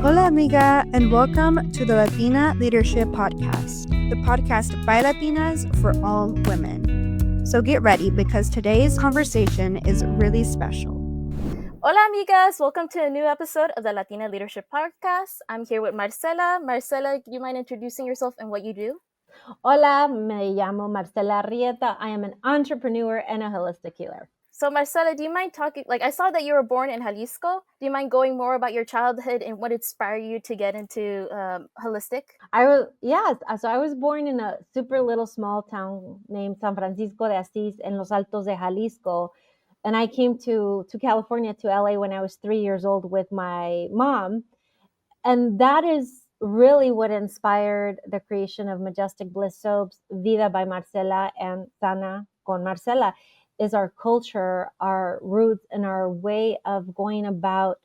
Hola, amiga, and welcome to the Latina Leadership Podcast, the podcast by Latinas for all women. So get ready because today's conversation is really special. Hola, amigas. Welcome to a new episode of the Latina Leadership Podcast. I'm here with Marcela. Marcela, do you mind introducing yourself and what you do? Hola, me llamo Marcela Arietta. I am an entrepreneur and a holistic healer. So, Marcela, do you mind talking? I saw that you were born in Jalisco. Do you mind going more about your childhood and what inspired you to get into holistic? So I was born in a super little small town named San Francisco de Asís en Los Altos de Jalisco. And I came to California, to LA, when I was 3 years old with my mom. And that is really what inspired the creation of Majestic Bliss Soaps, Vida by Marcela, and Sana con Marcela, is our culture, our roots, and our way of going about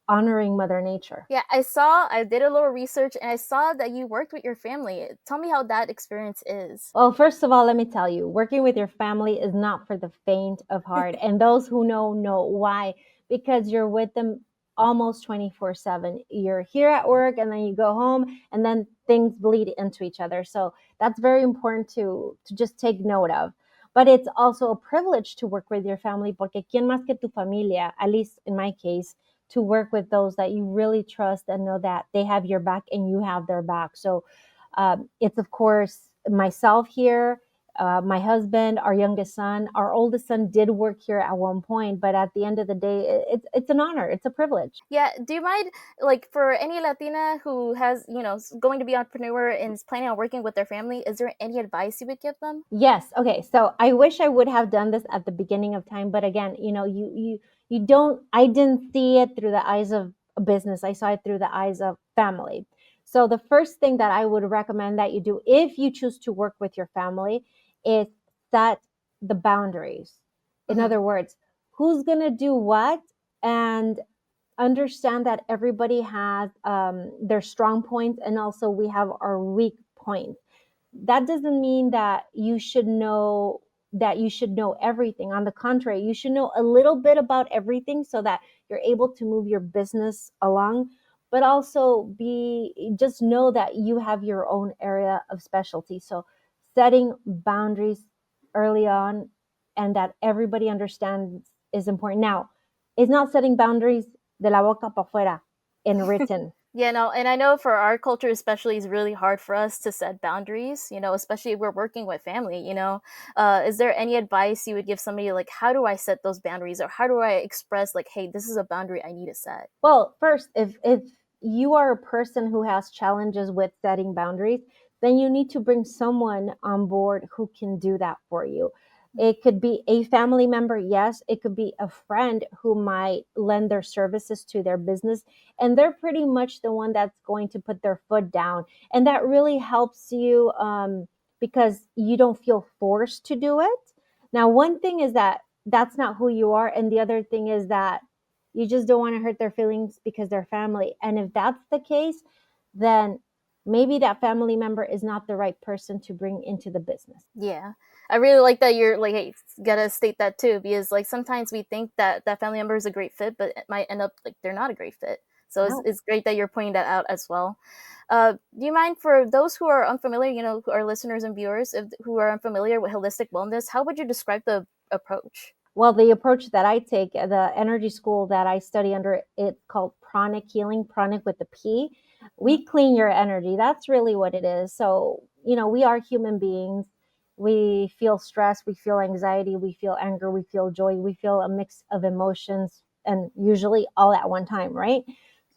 honoring Mother Nature. Yeah, I did a little research and I saw that you worked with your family. Tell me how that experience is. Well, first of all, let me tell you, working with your family is not for the faint of heart. And those who know why, because you're with them almost 24/7. You're here at work and then you go home and then things bleed into each other. So that's very important to just take note of. But it's also a privilege to work with your family, porque quien más que tu familia, at least in my case, to work with those that you really trust and know that they have your back and you have their back. So it's, of course, myself here, my husband, our youngest son. Our oldest son did work here at one point, but at the end of the day, it's an honor. It's a privilege. Yeah. Do you mind, for any Latina who has, going to be an entrepreneur and is planning on working with their family, is there any advice you would give them? Yes. Okay. So I wish I would have done this at the beginning of time, but again, you don't. I didn't see it through the eyes of a business. I saw it through the eyes of family. So the first thing that I would recommend that you do, if you choose to work with your family, is set the boundaries. In other words, who's going to do what, and understand that everybody has their strong points, and also we have our weak points. That doesn't mean that you should know everything. On the contrary, you should know a little bit about everything so that you're able to move your business along, but also just know that you have your own area of specialty. So setting boundaries early on, and that everybody understands, is important. Now, it's not setting boundaries de la boca para afuera in written. Yeah, no, and I know for our culture especially, it's really hard for us to set boundaries, especially if we're working with family, Is there any advice you would give somebody, how do I set those boundaries, or how do I express, hey, this is a boundary I need to set? Well, first, if you are a person who has challenges with setting boundaries, then you need to bring someone on board who can do that for you. It could be a family member, yes. It could be a friend who might lend their services to their business, and they're pretty much the one that's going to put their foot down. And that really helps you because you don't feel forced to do it. Now, one thing is that that's not who you are, and the other thing is that you just don't want to hurt their feelings because they're family. And if that's the case, then maybe that family member is not the right person to bring into the business. Yeah. I really like that you're hey, gotta state that too, because sometimes we think that that family member is a great fit, but it might end up they're not a great fit. So it's great that you're pointing that out as well. Do you mind, for those who are unfamiliar, who are listeners and viewers, who are unfamiliar with holistic wellness, how would you describe the approach? Well, the approach that I take, the energy school that I study under, it's called pranic healing, pranic with the P. We clean your energy. That's really what it is. So, we are human beings. We feel stress, we feel anxiety, we feel anger, we feel joy, we feel a mix of emotions, and usually all at one time, right?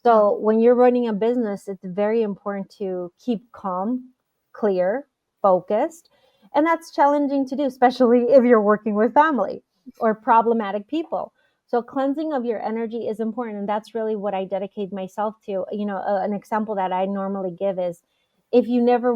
So when you're running a business, it's very important to keep calm, clear, focused. And that's challenging to do, especially if you're working with family or problematic people. So cleansing of your energy is important. And that's really what I dedicate myself to. An example that I normally give is, if you never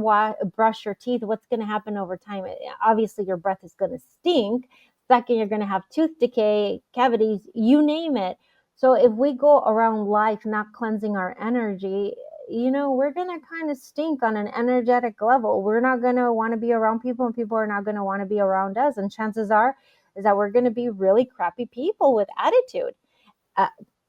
brush your teeth, what's going to happen over time? Obviously, your breath is going to stink. Second, you're going to have tooth decay, cavities, you name it. So if we go around life not cleansing our energy, we're going to kind of stink on an energetic level. We're not going to want to be around people, and people are not going to want to be around us. And chances are is that we're going to be really crappy people with attitude.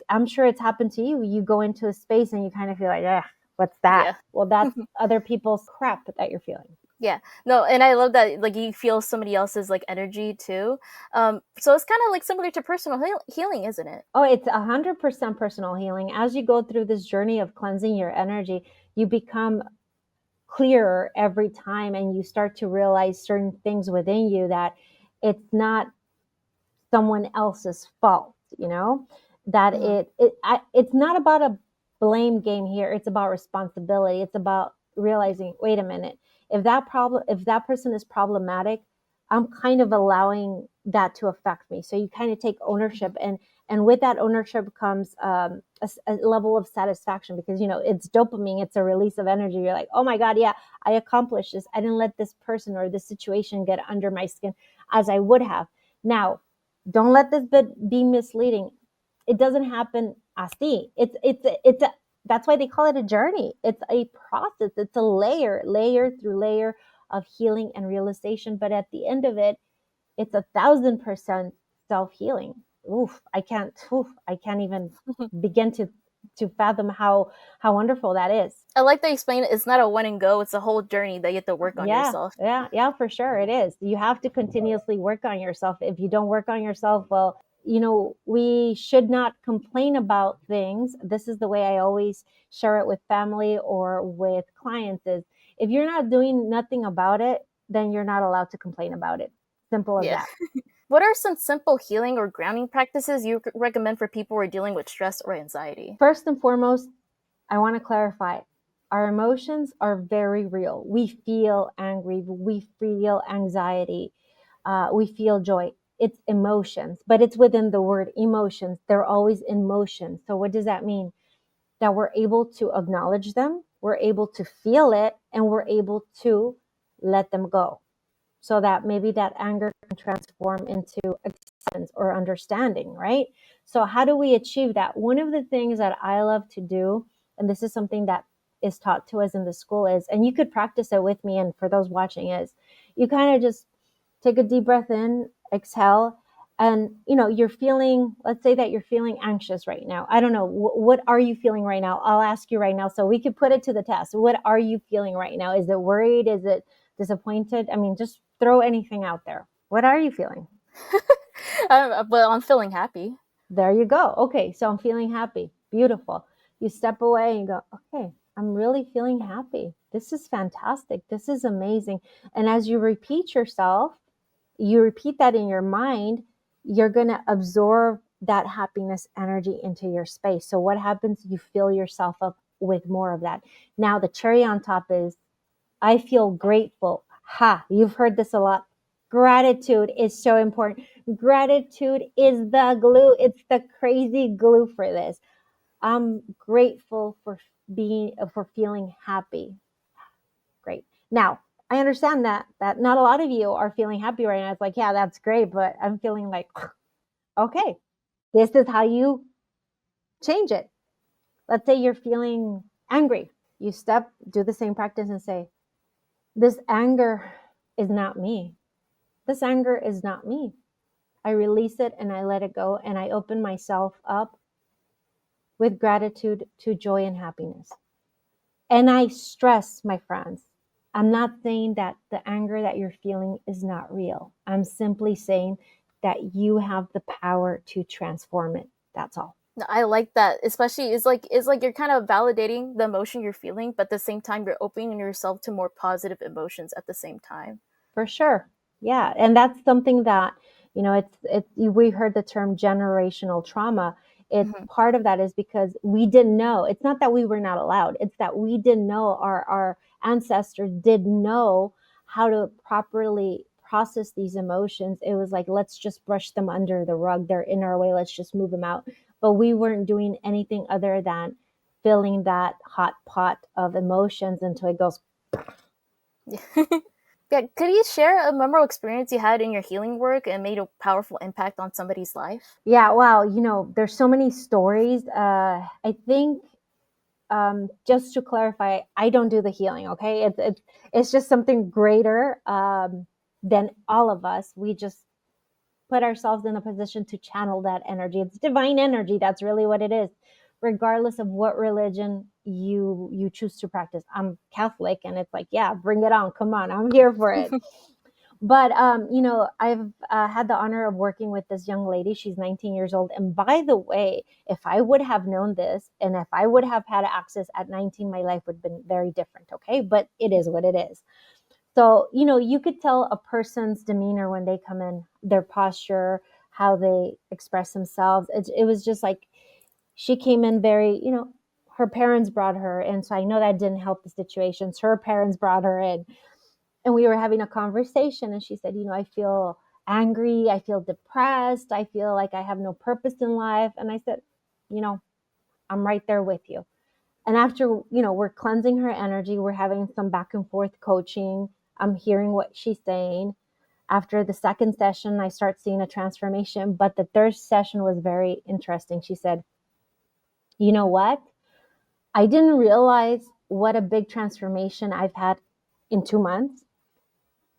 I'm sure it's happened to you. You go into a space and you kind of feel like, what's that? Yeah. Well, that's other people's crap that you're feeling. Yeah, no, and I love that like you feel somebody else's like energy too. So it's kind of like similar to personal healing, isn't it? Oh, it's 100% personal healing. As you go through this journey of cleansing your energy, you become clearer every time, and you start to realize certain things within you, that it's not someone else's fault, that Mhm. it's not about a blame game here. It's about responsibility. It's about realizing, wait a minute, if that person is problematic, I'm kind of allowing that to affect me. So you kind of take ownership, and with that ownership comes a level of satisfaction, because it's dopamine. It's a release of energy. You're like, oh my god, yeah, I accomplished this. I didn't let this person or this situation get under my skin as I would have. Now, don't let this be misleading. It doesn't happen así. It's a that's why they call it a journey. It's a process. It's a layer through layer of healing and realization. But at the end of it, it's 1,000% self-healing. I can't even begin to fathom how wonderful that is. I like to explain it's not a one and go. It's a whole journey that you have to work on yourself. Yeah, for sure. It is. You have to continuously work on yourself. If you don't work on yourself, well, we should not complain about things. This is the way I always share it with family or with clients is, if you're not doing nothing about it, then you're not allowed to complain about it. Simple as Yeah. that. What are some simple healing or grounding practices you recommend for people who are dealing with stress or anxiety? First and foremost, I want to clarify, our emotions are very real. We feel angry, we feel anxiety, we feel joy. It's emotions, but it's within the word emotions. They're always in motion. So what does that mean? That we're able to acknowledge them, we're able to feel it, and we're able to let them go, so that maybe that anger can transform into acceptance or understanding, right? So how do we achieve that? One of the things that I love to do, and this is something that is taught to us in the school, is, and you could practice it with me and for those watching, is you kind of just take a deep breath in, exhale, and you're feeling, let's say that you're feeling anxious right now. I don't know, what are you feeling right now? I'll ask you right now so we could put it to the test. What are you feeling right now? Is it worried? Is it disappointed? I mean, just throw anything out there. What are you feeling? Well, I'm feeling happy. There you go. Okay, so I'm feeling happy. Beautiful. You step away and you go, okay, I'm really feeling happy. This is fantastic. This is amazing. And as you repeat yourself, you repeat that in your mind, you're going to absorb that happiness energy into your space. So what happens? You fill yourself up with more of that. Now, the cherry on top is, I feel grateful. You've heard this a lot. Gratitude is so important. Gratitude is the glue. It's the crazy glue for this. I'm grateful for feeling happy. Great. Now, I understand that not a lot of you are feeling happy right now. It's like, yeah, that's great, but I'm feeling like, okay, this is how you change it. Let's say you're feeling angry. You do the same practice and say, this anger is not me. This anger is not me. I release it and I let it go, and I open myself up with gratitude to joy and happiness. And I stress, my friends, I'm not saying that the anger that you're feeling is not real. I'm simply saying that you have the power to transform it. That's all. I like that. Especially it's like you're kind of validating the emotion you're feeling, but at the same time you're opening yourself to more positive emotions at the same time. For sure. Yeah. And that's something that, we heard the term generational trauma. It's Mhm. part of that is because we didn't know. It's not that we were not allowed. It's that we didn't know, our ancestors didn't know how to properly process these emotions. It was like, let's just brush them under the rug. They're in our way. Let's just move them out. But we weren't doing anything other than filling that hot pot of emotions until it goes. Yeah, could you share a memorable experience you had in your healing work and made a powerful impact on somebody's life? Yeah, wow. There's so many stories. I think, just to clarify, I don't do the healing. Okay, it's just something greater than all of us. We just put ourselves in a position to channel that energy. It's divine energy. That's really what it is, regardless of what religion you choose to practice. I'm Catholic, and it's like, yeah, bring it on. Come on, I'm here for it. But I've had the honor of working with this young lady. She's 19 years old. And by the way, if I would have known this, and if I would have had access at 19, my life would have been very different. Okay. But it is what it is. So, you could tell a person's demeanor when they come in, their posture, how they express themselves. It was just like she came in very, her parents brought her. And so I know that didn't help the situation. So her parents brought her in, and we were having a conversation, and she said, I feel angry. I feel depressed. I feel like I have no purpose in life. And I said, I'm right there with you. And after, we're cleansing her energy, we're having some back and forth coaching. I'm hearing what she's saying. After the second session, I start seeing a transformation. But the third session was very interesting. She said, you know what? I didn't realize what a big transformation I've had in 2 months,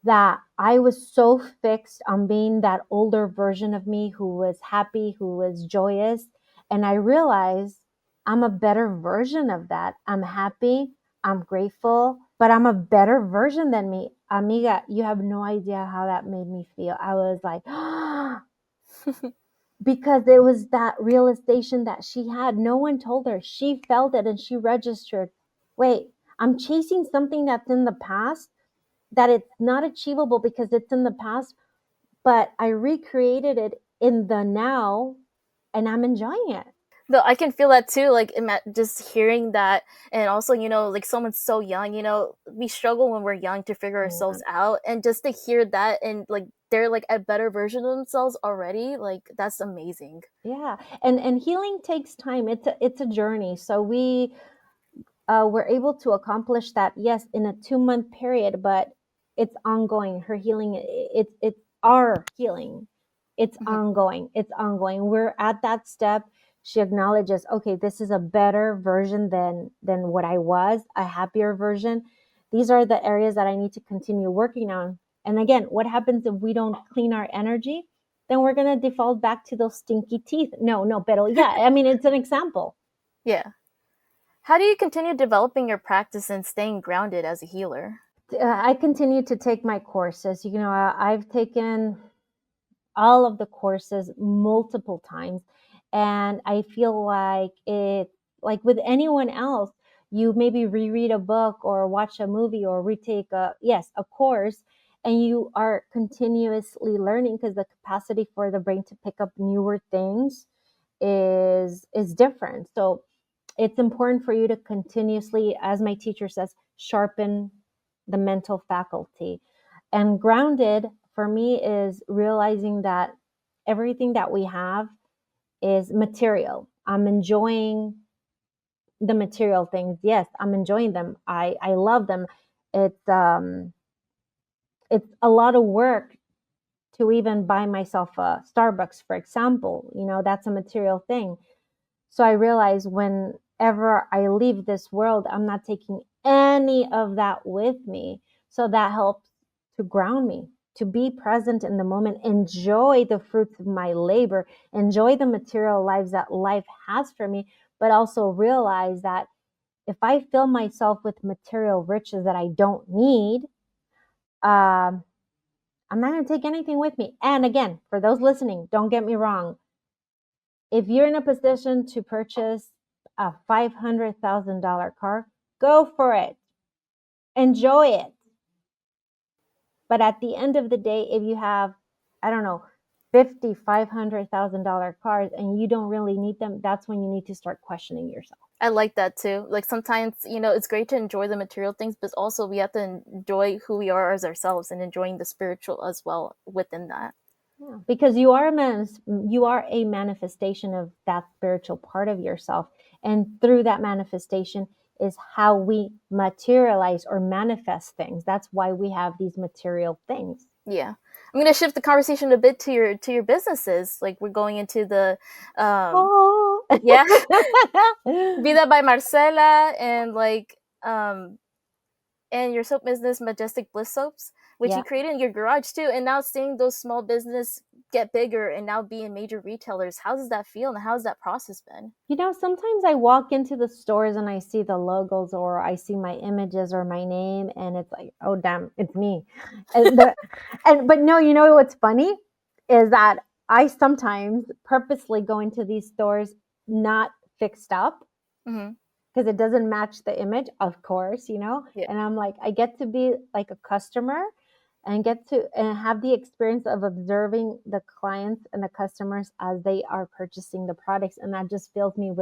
that I was so fixed on being that older version of me who was happy, who was joyous. And I realized I'm a better version of that. I'm happy, I'm grateful, but I'm a better version than me. Amiga, you have no idea how that made me feel. I was like, because it was that realization that she had. No one told her. She felt it and she registered. Wait, I'm chasing something that's in the past, that it's not achievable because it's in the past, but I recreated it in the now, and I'm enjoying it. No, I can feel that too. Like just hearing that, and also, like someone's so young. We struggle when we're young to figure ourselves out, and just to hear that, and like they're like a better version of themselves already. Like that's amazing. Yeah, and healing takes time. It's a journey. So we were able to accomplish that, yes, in a 2-month period, but it's ongoing. Her healing, it's our healing. It's ongoing. It's ongoing. We're at that step. She acknowledges, okay, this is a better version than what I was, a happier version. These are the areas that I need to continue working on. And again, what happens if we don't clean our energy? Then we're going to default back to those stinky teeth. No, pero yeah, I mean, it's an example. Yeah. How do you continue developing your practice and staying grounded as a healer? I continue to take my courses. I've taken all of the courses multiple times, and I feel like with anyone else, you maybe reread a book or watch a movie or retake a course, and you are continuously learning, because the capacity for the brain to pick up newer things is different. So it's important for you to continuously, as my teacher says, sharpen the mental faculty. And grounded for me is realizing that everything that we have is material. I'm enjoying the material things. Yes, I'm enjoying them. I love them. It's a lot of work to even buy myself a Starbucks, for example. That's a material thing. So I realize whenever I leave this world, I'm not taking any of that with me. So that helps to ground me, to be present in the moment, enjoy the fruits of my labor, enjoy the material lives that life has for me, but also realize that if I fill myself with material riches that I don't need, I'm not going to take anything with me. And again, for those listening, don't get me wrong. If you're in a position to purchase a $500,000 car, go for it. Enjoy it. But at the end of the day, if you have, I don't know, $500,000 cars and you don't really need them, that's when you need to start questioning yourself. I like that too. Like sometimes, it's great to enjoy the material things, but also we have to enjoy who we are as ourselves and enjoying the spiritual as well within that. Yeah, because you are a manifestation of that spiritual part of yourself. And through that manifestation is how we materialize or manifest things. That's why we have these material things. Yeah. I'm going to shift the conversation a bit to your businesses. Like we're going into the yeah. Vida by Marcela and and your soap business, Majestic Bliss Soaps, which you created in your garage too. And now seeing those small business get bigger and now being major retailers, how does that feel and how's that process been? Sometimes I walk into the stores and I see the logos or I see my images or my name and it's like, oh damn, it's me. But no, what's funny is that I sometimes purposely go into these stores not fixed up because it doesn't match the image, of course, Yeah. And I'm like, I get to be like a customer and get to and have the experience of observing the clients and the customers as they are purchasing the products, and that just fills me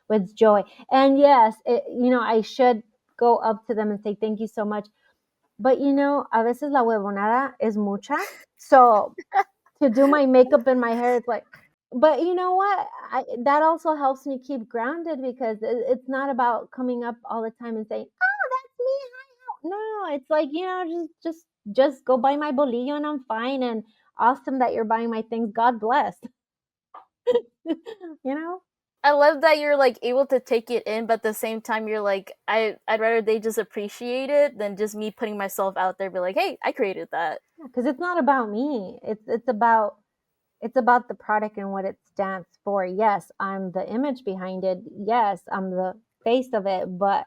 with joy. And yes, I should go up to them and say thank you so much, but a veces la huevonada es mucha, so to do my makeup and my hair, it's like, but you know what? That also helps me keep grounded because it's not about coming up all the time and saying, "Oh, that's me." No, it's like just go buy my bolillo and I'm fine. And awesome that you're buying my things. God bless. I love that you're like able to take it in, but at the same time you're like, I'd rather they just appreciate it than just me putting myself out there, be like, hey, I created that. Because it's not about me. It's about the product and what it stands for. Yes, I'm the image behind it. Yes, I'm the face of it, but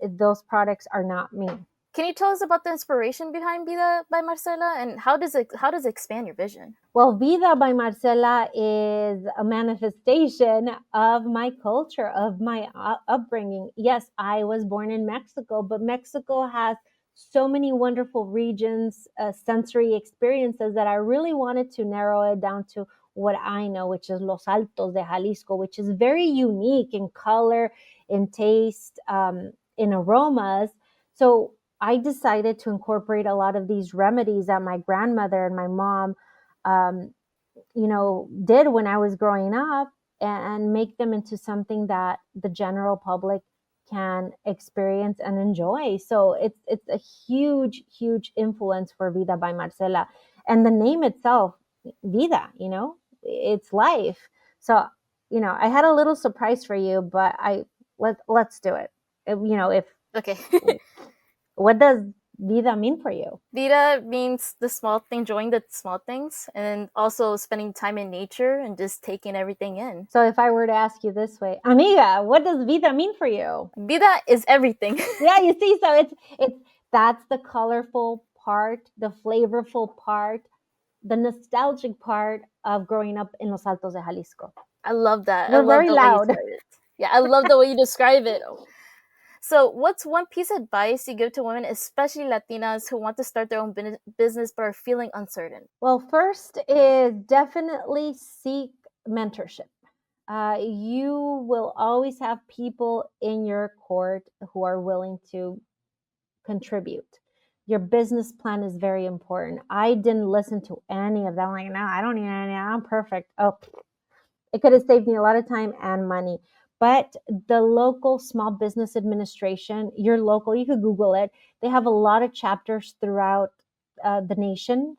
those products are not me. Can you tell us about the inspiration behind Vida by Marcela and how does it expand your vision? Well, Vida by Marcela is a manifestation of my culture, of my upbringing. Yes, I was born in Mexico, but Mexico has so many wonderful regions, sensory experiences that I really wanted to narrow it down to what I know, which is Los Altos de Jalisco, which is very unique in color, in taste, in aromas. So I decided to incorporate a lot of these remedies that my grandmother and my mom, did when I was growing up and make them into something that the general public can experience and enjoy. So it's a huge, huge influence for Vida by Marcela. And the name itself, Vida, it's life. So, I had a little surprise for you, but let's do it. Okay. What does Vida mean for you? Vida means enjoying the small things, and also spending time in nature and just taking everything in. So if I were to ask you this way, Amiga, what does Vida mean for you? Vida is everything. Yeah, you see, so that's the colorful part, the flavorful part, the nostalgic part of growing up in Los Altos de Jalisco. I love that. We're very loud. Yeah, I love the way you describe it. So what's one piece of advice you give to women, especially Latinas, who want to start their own business but are feeling uncertain? Well, first is definitely seek mentorship. You will always have people in your court who are willing to contribute. Your business plan is very important. I didn't listen to any of them. I'm like, no, I don't need any. I'm perfect. Oh, it could have saved me a lot of time and money. But the local small business administration, your local, you could Google it. They have a lot of chapters throughout the nation,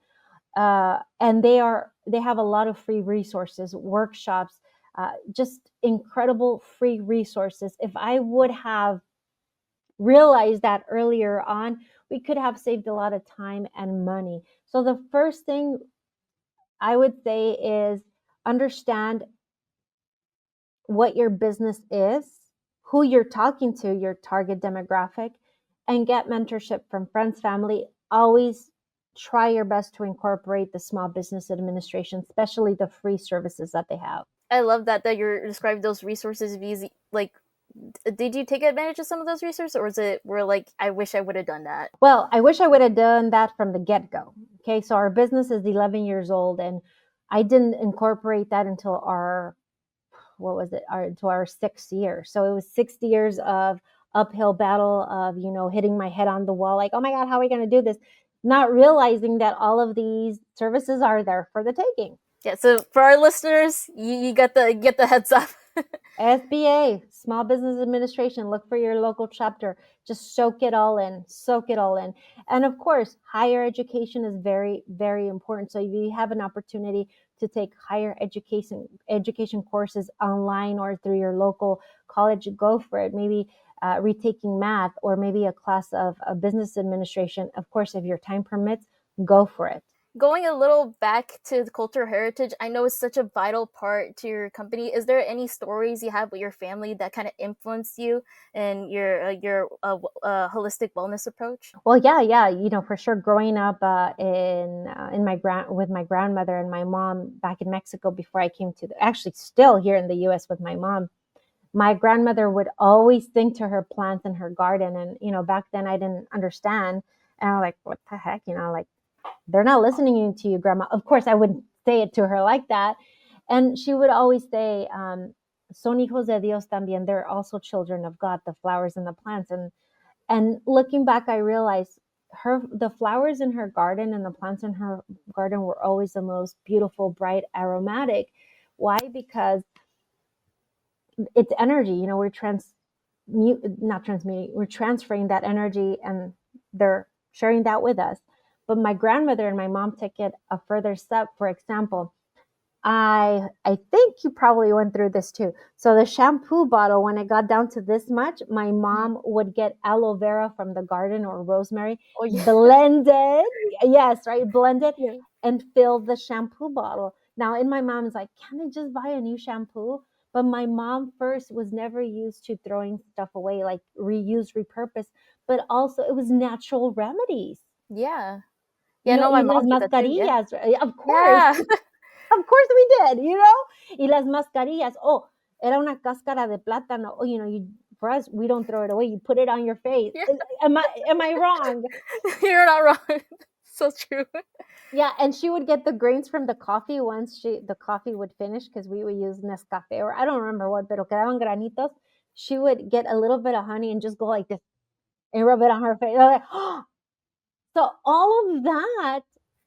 and they have a lot of free resources, workshops, just incredible free resources. If I would have realized that earlier on, we could have saved a lot of time and money. So the first thing I would say is understand what your business is, who you're talking to, your target demographic, and get mentorship from friends, family. Always try your best to incorporate the Small Business Administration, especially the free services that they have. I love that you're describing those resources easy. Like, did you take advantage of some of those resources, or is it where like, I wish I would have done that? Well, I wish I would have done that from the get-go. Okay, so our business is 11 years old, and I didn't incorporate that until our 6th year. So it was 6 years of uphill battle of, hitting my head on the wall, like, oh my God, how are we going to do this? Not realizing that all of these services are there for the taking. Yeah. So for our listeners, you get the heads up. SBA, Small Business Administration, look for your local chapter. Just soak it all in. And of course, higher education is very, very important. So if you have an opportunity to take higher education courses online or through your local college, go for it. Maybe retaking math, or maybe a class of business administration. Of course, if your time permits, go for it. Going a little back to the cultural heritage, I know it's such a vital part to your company. Is there any stories you have with your family that kind of influenced you and your holistic wellness approach? Well, yeah, for sure. Growing up in with my grandmother and my mom back in Mexico before I came actually still here in the U.S. with my mom. My grandmother would always think to her plants in her garden, and back then I didn't understand, and I'm like, what the heck, like, they're not listening to you, grandma. Of course, I wouldn't say it to her like that. And she would always say, son hijos de Dios también. They're also children of God, the flowers and the plants. And looking back, I realized the flowers in her garden and the plants in her garden were always the most beautiful, bright, aromatic. Why? Because it's energy. We're not transmuting. We're transferring that energy, and they're sharing that with us. But my grandmother and my mom took it a further step. For example, I think you probably went through this too. So the shampoo bottle, when it got down to this much, my mom would get aloe vera from the garden or rosemary, blended. Yes, right, blended, and fill the shampoo bottle. Now, in my mom's like, can I just buy a new shampoo? But my mom first was never used to throwing stuff away, like reuse, repurpose, but also it was natural remedies. Yeah. Yeah, no, my mom did that too, yeah. Mascarillas, of course. Yeah. Of course we did, Y las mascarillas, era una cáscara de plátano. For us, we don't throw it away. You put it on your face. Yeah. Am I wrong? You're not wrong. So true. Yeah, and she would get the grains from the coffee once the coffee would finish, because we would use Nescafe, or I don't remember what, pero quedaban granitos. She would get a little bit of honey and just go like this and rub it on her face. Like, oh. So all of that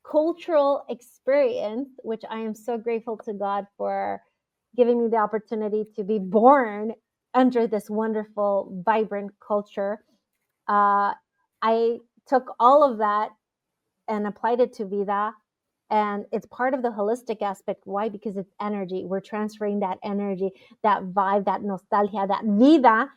cultural experience, which I am so grateful to God for giving me the opportunity to be born under this wonderful, vibrant culture. I took all of that and applied it to Vida. And it's part of the holistic aspect. Why? Because it's energy. We're transferring that energy, that vibe, that nostalgia, that vida,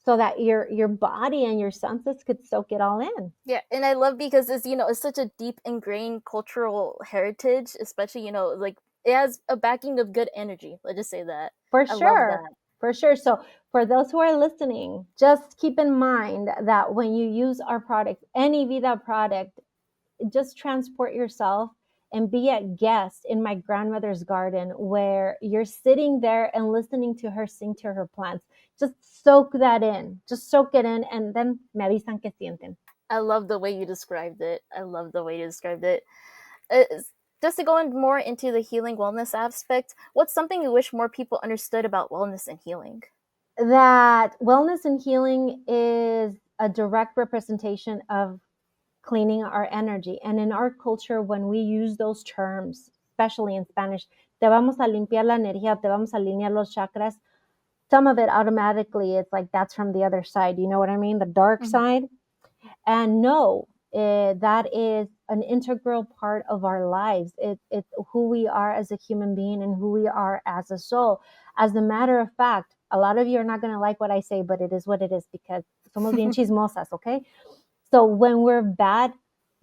so that your body and your senses could soak it all in. Yeah, and I love because it's such a deep ingrained cultural heritage, especially like it has a backing of good energy. Let's just say that. For sure. For sure. So for those who are listening, just keep in mind that when you use our product, any Vida product, just transport yourself and be a guest in my grandmother's garden, where you're sitting there and listening to her sing to her plants. Just soak that in. Just soak it in, and then me avisan que sienten. I love the way you described it. Just to go more into the healing wellness aspect, what's something you wish more people understood about wellness and healing? That wellness and healing is a direct representation of cleaning our energy. And in our culture, when we use those terms, especially in Spanish, te vamos a limpiar la energía, te vamos a alinear los chakras, some of it automatically, it's like that's from the other side. You know what I mean? The dark side. And no, that is an integral part of our lives. It's who we are as a human being and who we are as a soul. As a matter of fact, a lot of you are not going to like what I say, but it is what it is, because somos bien chismosas, okay? So when we're bad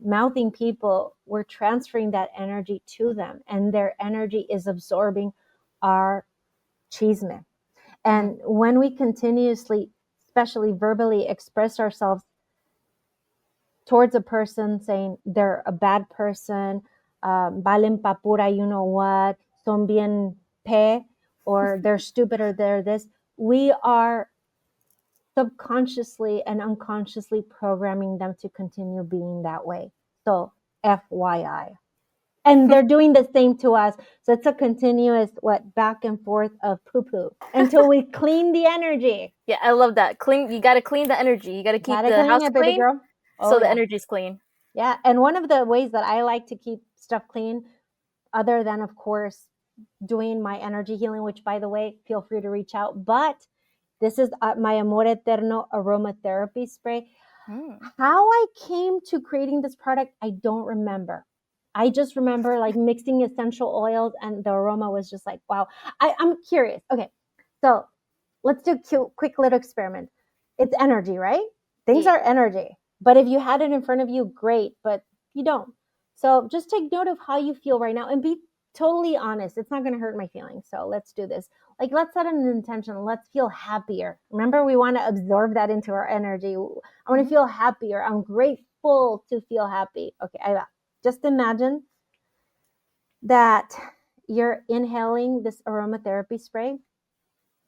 mouthing people, we're transferring that energy to them, and their energy is absorbing our chisme. And when we continuously, especially verbally, express ourselves towards a person saying they're a bad person, valen pa pura, you know what, son bien pe, or they're stupid, or they're this, we are subconsciously and unconsciously programming them to continue being that way. So FYI. And they're doing the same to us. So it's a continuous back and forth of poo-poo until we clean the energy. Yeah, I love that. You got to clean the energy. You got to keep the house clean, girl. So the energy's clean. Yeah, and one of the ways that I like to keep stuff clean, other than, of course, doing my energy healing, which, by the way, feel free to reach out, but this is my Amor Eterno aromatherapy spray. How I came to creating this product, I don't remember. I just remember like mixing essential oils, and the aroma was just like, wow. I'm curious. Okay, so let's do a quick little experiment. It's energy, right? Things Yeah. are energy. But if you had it in front of you, great, but you don't. So just take note of how you feel right now and be totally honest. It's not going to hurt my feelings. So let's do this. Like, let's set an intention. Let's feel happier. Remember, we want to absorb that into our energy. I want to feel happier. I'm grateful to feel happy. Okay, just imagine that you're inhaling this aromatherapy spray.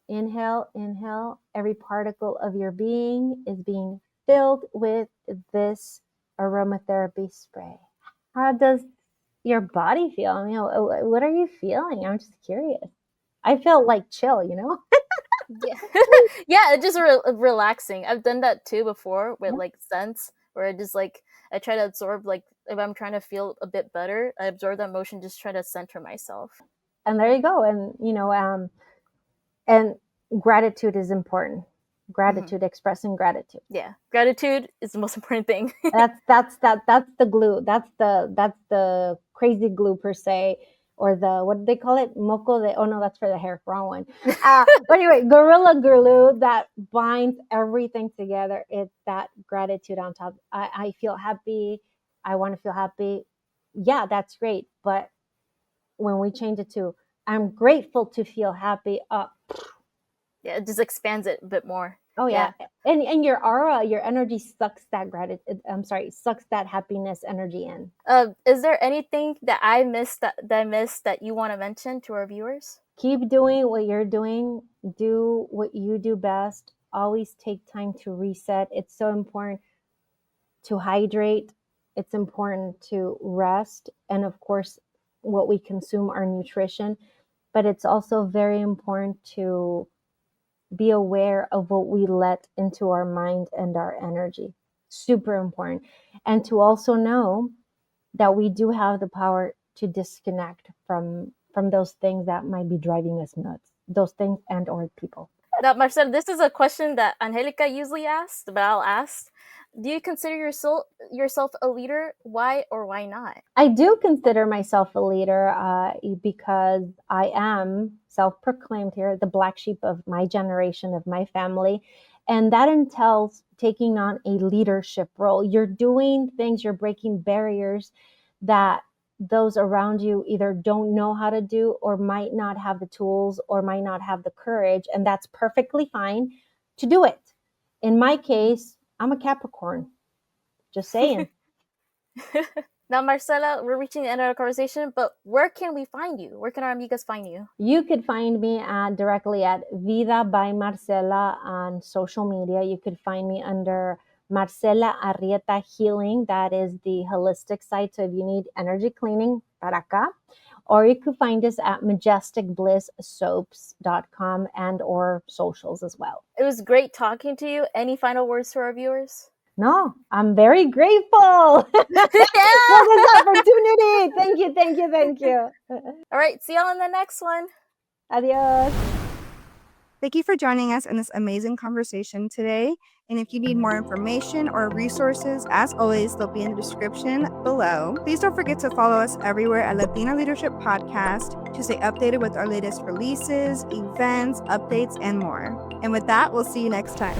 Inhale, inhale. Every particle of your being is being filled with this aromatherapy spray. How does your body feel? I mean, what are you feeling? I'm just curious. I felt like chill, you know? Yeah. Yeah, it's just relaxing. I've done that too before with like scents, where I just like I try to absorb, like if I'm trying to feel a bit better, I absorb that emotion, just try to center myself. And there you go. And and gratitude is important. Gratitude, expressing gratitude. Yeah, gratitude is the most important thing. That's the glue. That's the crazy glue per se, or the, what do they call it? Moco de, oh no, that's for the hair. Wrong one. But anyway, gorilla glue that binds everything together. It's that gratitude on top. I feel happy. I want to feel happy. Yeah, that's great. But when we change it to, I'm grateful to feel happy. Yeah, it just expands it a bit more. Oh yeah. And your aura, your energy sucks that gratitude. I'm sorry, sucks that happiness energy in. Is there anything that I missed that you want to mention to our viewers? Keep doing what you're doing. Do what you do best. Always take time to reset. It's so important to hydrate. It's important to rest. And of course, what we consume, our nutrition. But it's also very important to be aware of what we let into our mind and our energy. Super important. And to also know that we do have the power to disconnect from those things that might be driving us nuts, those things and or people. Now, Marcela, this is a question that Angelica usually asks, but I'll ask. Do you consider yourself a leader? Why or why not? I do consider myself a leader because I am self-proclaimed here, the black sheep of my generation, of my family. And that entails taking on a leadership role. You're doing things, you're breaking barriers that those around you either don't know how to do, or might not have the tools, or might not have the courage. And that's perfectly fine to do it. In my case, I'm a Capricorn. Just saying. Now, Marcela, we're reaching the end of our conversation, but where can we find you? Where can our amigas find you? You could find me directly at Vida by Marcela on social media. You could find me under Marcela Arietta Healing. That is the holistic site. So if you need energy cleaning, para acá. Or you could find us at majesticblisssoaps.com and or socials as well. It was great talking to you. Any final words to our viewers? No, I'm very grateful for this opportunity. Thank you. All right, see y'all in the next one. Adios. Thank you for joining us in this amazing conversation today. And if you need more information or resources, as always, they'll be in the description below. Please don't forget to follow us everywhere at Latina Leadership Podcast to stay updated with our latest releases, events, updates, and more. And with that, we'll see you next time.